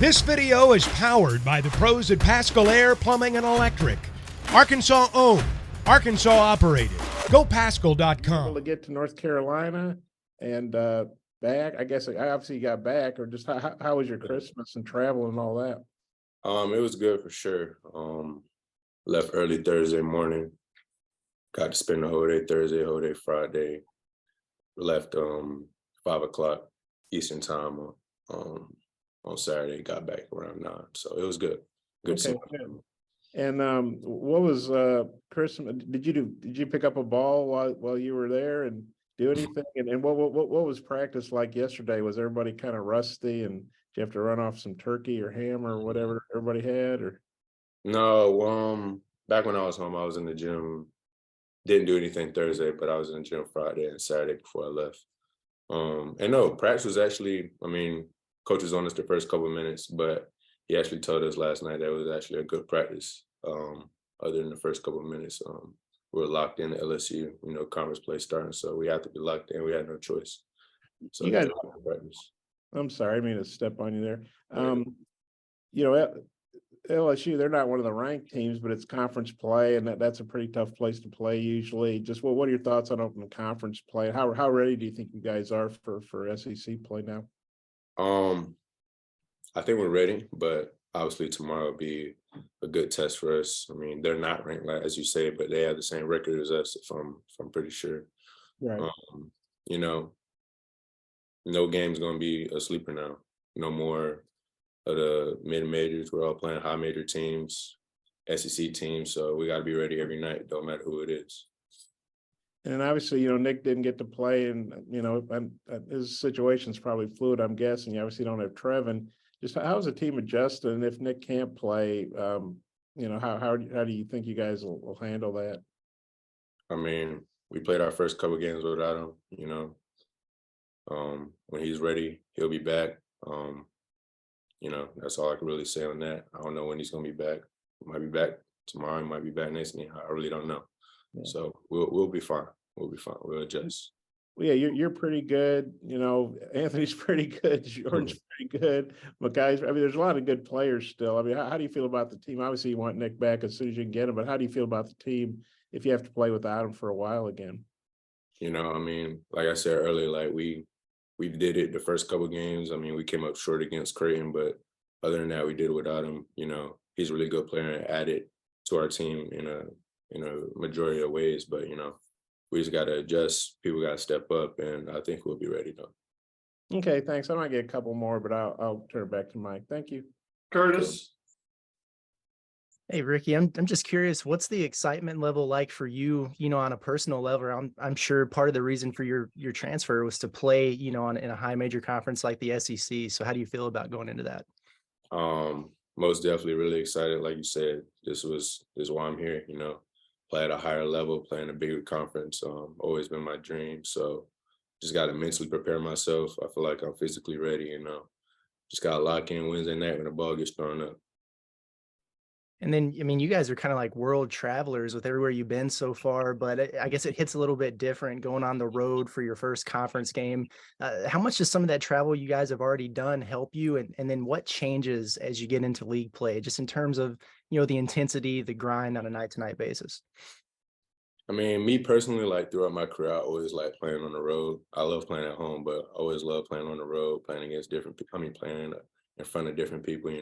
This video is powered by the pros at Pascal Air Plumbing and Electric. Arkansas owned, Arkansas operated. GoPascal.com. Able to get to North Carolina and back. I guess obviously you got back, or just how was your Christmas and travel and all that? It was good for sure. Left early Thursday morning. Got to spend the whole day Thursday, whole day Friday. Left 5 o'clock Eastern time on Saturday. Got back around 9, so it was good. Good. Okay, good. And what was Christmas? Did you pick up a ball while you were there and do anything? And what was practice like yesterday? Was everybody kind of rusty, and did you have to run off some turkey or ham or whatever everybody had? Or No, back when I was home, I was in the gym. Didn't do anything Thursday, but I was in the gym Friday and Saturday before I left. And no, practice was actually, coach was on us the first couple of minutes, but he actually told us last night that it was actually a good practice. Other than the first couple of minutes, we were locked in at LSU, conference play starting, so we had to be locked in. We had no choice. So you guys, practice. I'm sorry, I mean to step on you there. LSU, they're not one of the ranked teams, but it's conference play, and that's a pretty tough place to play usually. Just what are your thoughts on open conference play? How ready do you think you guys are for SEC play now? I think we're ready, but obviously tomorrow will be a good test for us. They're not ranked, like as you say, but they have the same record as us, if I'm pretty sure. Right. No game's gonna be a sleeper now. No more of the mid-majors. We're all playing high major teams, SEC teams, so we got to be ready every night, don't matter who it is. And obviously, Nick didn't get to play, and his situation's probably fluid, I'm guessing. You obviously don't have Trevin. Just how's the team adjusted? And if Nick can't play, how do you think you guys will handle that? We played our first couple games without him. When he's ready, he'll be back. That's all I can really say on that. I don't know when he's gonna be back. He might be back tomorrow. He might be back next game. I really don't know. Yeah. So we'll be fine. We'll be fine. We'll adjust. Well, yeah, you're pretty good. Anthony's pretty good. Jordan's pretty good. But guys, there's a lot of good players still. How do you feel about the team? Obviously, you want Nick back as soon as you can get him. But how do you feel about the team if you have to play without him for a while again? Like I said earlier, we did it the first couple of games. We came up short against Creighton, but other than that, we did it without him. He's a really good player and added to our team in a majority of ways. But we just got to adjust. People got to step up, and I think we'll be ready though. Okay, thanks. I might get a couple more, but I'll turn it back to Mike. Thank you, Curtis. Hey, Ricky, I'm just curious, what's the excitement level like for you, on a personal level? I'm sure part of the reason for your transfer was to play, in a high major conference like the SEC. So how do you feel about going into that? Most definitely really excited. Like you said, this is why I'm here, play at a higher level, play in a bigger conference. Always been my dream. So just got to mentally prepare myself. I feel like I'm physically ready, just got to lock in Wednesday night when the ball gets thrown up. And then, you guys are kind of like world travelers with everywhere you've been so far, but I guess it hits a little bit different going on the road for your first conference game. How much does some of that travel you guys have already done help you? And then what changes as you get into league play, just in terms of, the intensity, the grind on a night-to-night basis? Me personally, throughout my career, I always like playing on the road. I love playing at home, but I always love playing on the road, playing against different people. Playing in front of different people,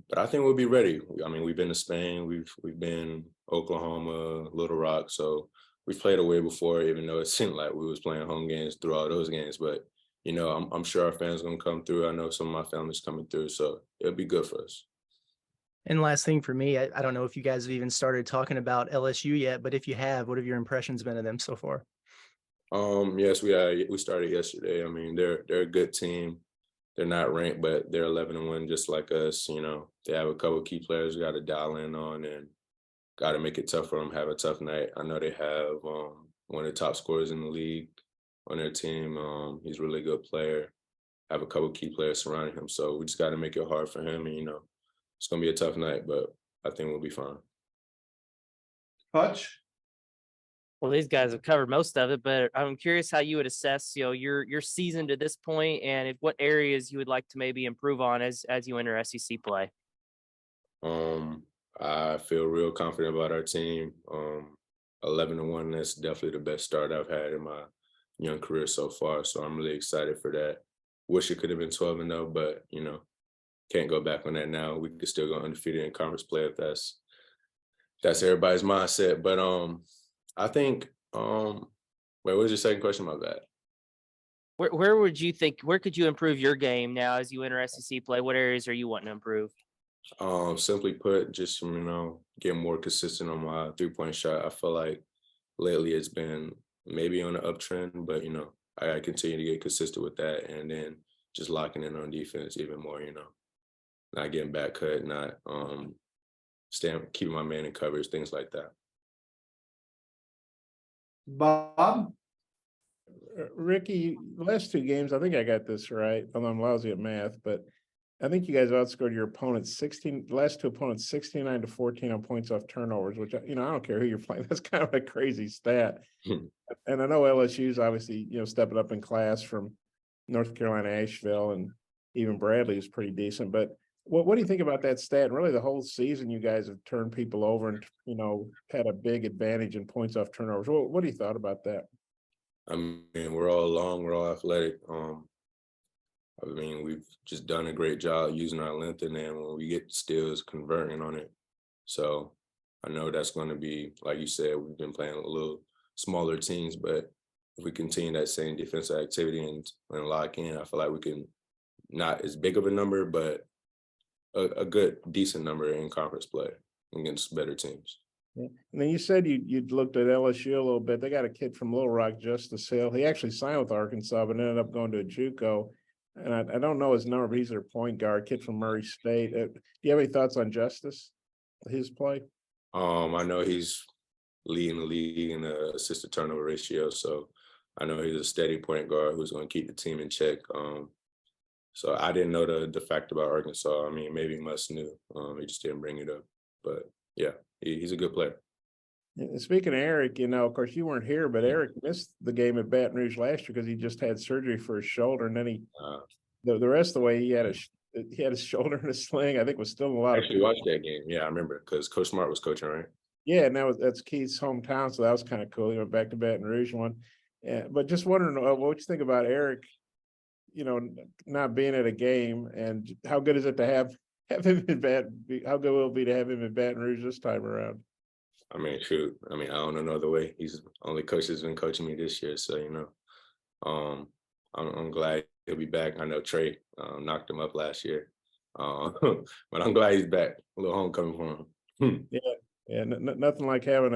But I think we'll be ready. We've been to Spain, we've been Oklahoma, Little Rock, so we've played away before, even though it seemed like we was playing home games through all those games. But I'm sure our fans gonna come through. I know some of my family's coming through, so it'll be good for us. And last thing for me, I don't know if you guys have even started talking about LSU yet, but if you have, what have your impressions been of them so far? Yes, we started yesterday. They're a good team. They're not ranked, but they're 11-1, just like us. They have a couple of key players we got to dial in on and got to make it tough for them, have a tough night. I know they have one of the top scorers in the league on their team. He's a really good player. Have a couple of key players surrounding him. So we just got to make it hard for him. And, it's going to be a tough night, but I think we'll be fine. Hutch. Well, these guys have covered most of it, but I'm curious how you would assess, your season to this point, and what areas you would like to maybe improve on as you enter SEC play. Um, I feel real confident about our team. 11-1, that's definitely the best start I've had in my young career so far. So I'm really excited for that. Wish it could have been 12-0, but can't go back on that now. We could still go undefeated in conference play if that's everybody's mindset. But I think what was your second question? My bad. Where would you think where could you improve your game now as you enter SEC play? What areas are you wanting to improve? Simply put, just get more consistent on my 3-point shot. I feel like lately it's been maybe on the uptrend, but I gotta continue to get consistent with that, and then just locking in on defense even more. Not getting back cut, not keeping my man in coverage, things like that. Bob? Ricky, the last 2 games, I think I got this right, although I'm lousy at math, but I think you guys outscored your opponents the last 2 opponents 69-14 on points off turnovers, which I don't care who you're playing. That's kind of a crazy stat. And I know LSU's obviously, stepping up in class from North Carolina, Asheville, and even Bradley is pretty decent. But what do you think about that stat? And really the whole season you guys have turned people over and, had a big advantage in points off turnovers. What do you thought about that? I mean, we're all long, we're all athletic. I mean, we've just done a great job using our length, and then when we get steals, converting on it. So I know that's going to be, like you said, we've been playing a little smaller teams, but if we continue that same defensive activity and lock in, I feel like we can, not as big of a number, but a good, decent number in conference play against better teams. Yeah. And then you said you'd looked at LSU a little bit. They got a kid from Little Rock, Justice Hill. He actually signed with Arkansas, but ended up going to a JUCO. And I don't know his number, but he's their point guard, kid from Murray State. Do you have any thoughts on Justice, his play? I know he's leading the league in the assist to turnover ratio, so I know he's a steady point guard who's going to keep the team in check. So I didn't know the fact about Arkansas. I mean, maybe Muss knew. He just didn't bring it up. But yeah, he's a good player. And speaking of Eric, of course you weren't here, but Eric missed the game at Baton Rouge last year because he just had surgery for his shoulder, and then the rest of the way he had his shoulder in a sling. I think was still a lot. I actually watched that game. Yeah, I remember because Coach Smart was coaching, right? Yeah, and that's Keith's hometown, so that was kind of cool. He went back to Baton Rouge one. But just wondering what you think about Eric, not being at a game, and how good is it to have him in how good will it be to have him in Baton Rouge this time around? I mean, shoot. I mean, I don't know no other way. He's the only coach that's been coaching me this year, so I'm glad he'll be back. I know Trey knocked him up last year, but I'm glad he's back. A little homecoming for him. Yeah, nothing like having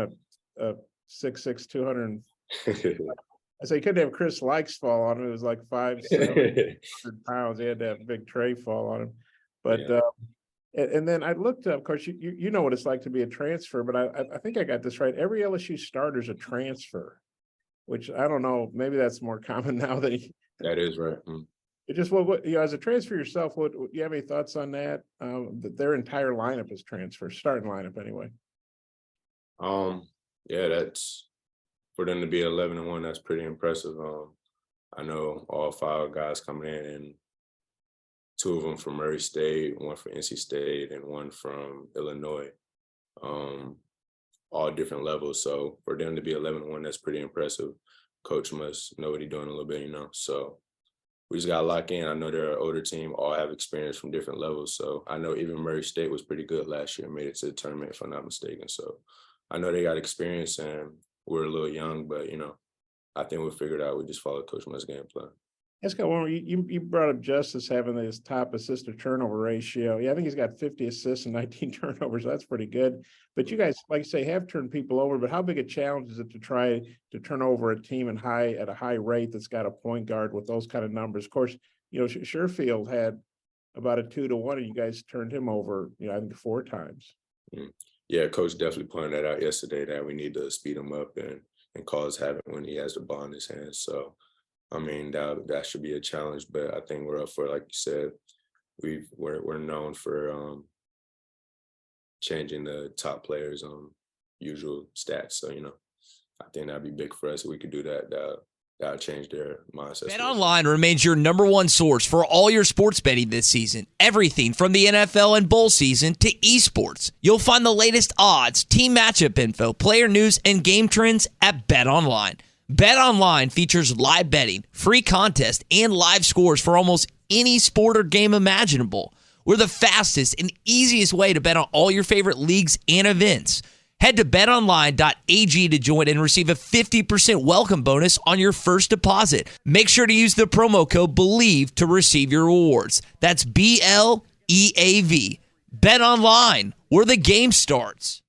a 6'6", 200. I say you couldn't have Chris Likes fall on him. It was like 5'7" pounds. He had to have big Trey fall on him, but. Yeah. And then I looked up, of course, you know what it's like to be a transfer, but I think I got this right. Every LSU starter is a transfer, which I don't know. Maybe that's more common now than That is right. It just as a transfer yourself, what you have any thoughts on that? That their entire lineup is transfer, starting lineup anyway. Yeah, that's for them to be 11-1. That's pretty impressive. I know all 5 guys coming in, and 2 of them from Murray State, 1 from NC State, and 1 from Illinois, all different levels. So for them to be 11-1, that's pretty impressive. Coach must know what he's doing a little bit, So we just got to lock in. I know they're an older team, all have experience from different levels. So I know even Murray State was pretty good last year, made it to the tournament, if I'm not mistaken. So I know they got experience, and we're a little young, but, I think we'll figure it out. We just follow Coach Musk's game plan. Let's go one more. You brought up Justice having his top assist to turnover ratio. Yeah, I think he's got 50 assists and 19 turnovers. That's pretty good. But you guys, like you say, have turned people over. But how big a challenge is it to try to turn over a team at a high rate that's got a point guard with those kind of numbers? Of course, Sherfield had about a 2-1, and you guys turned him over, I think 4 times. Yeah, Coach definitely pointed that out yesterday, that we need to speed him up and cause havoc when he has the ball in his hands. So I mean, that should be a challenge, but I think we're up for it. Like you said, we're known for changing the top players' usual stats. So I think that'd be big for us if we could do that. That'll change their mindset. BetOnline remains your number one source for all your sports betting this season. Everything from the NFL and bowl season to esports. You'll find the latest odds, team matchup info, player news, and game trends at BetOnline. BetOnline features live betting, free contests, and live scores for almost any sport or game imaginable. We're the fastest and easiest way to bet on all your favorite leagues and events. Head to betonline.ag to join and receive a 50% welcome bonus on your first deposit. Make sure to use the promo code BELIEVE to receive your rewards. That's BLEAV. Bet online, where the game starts.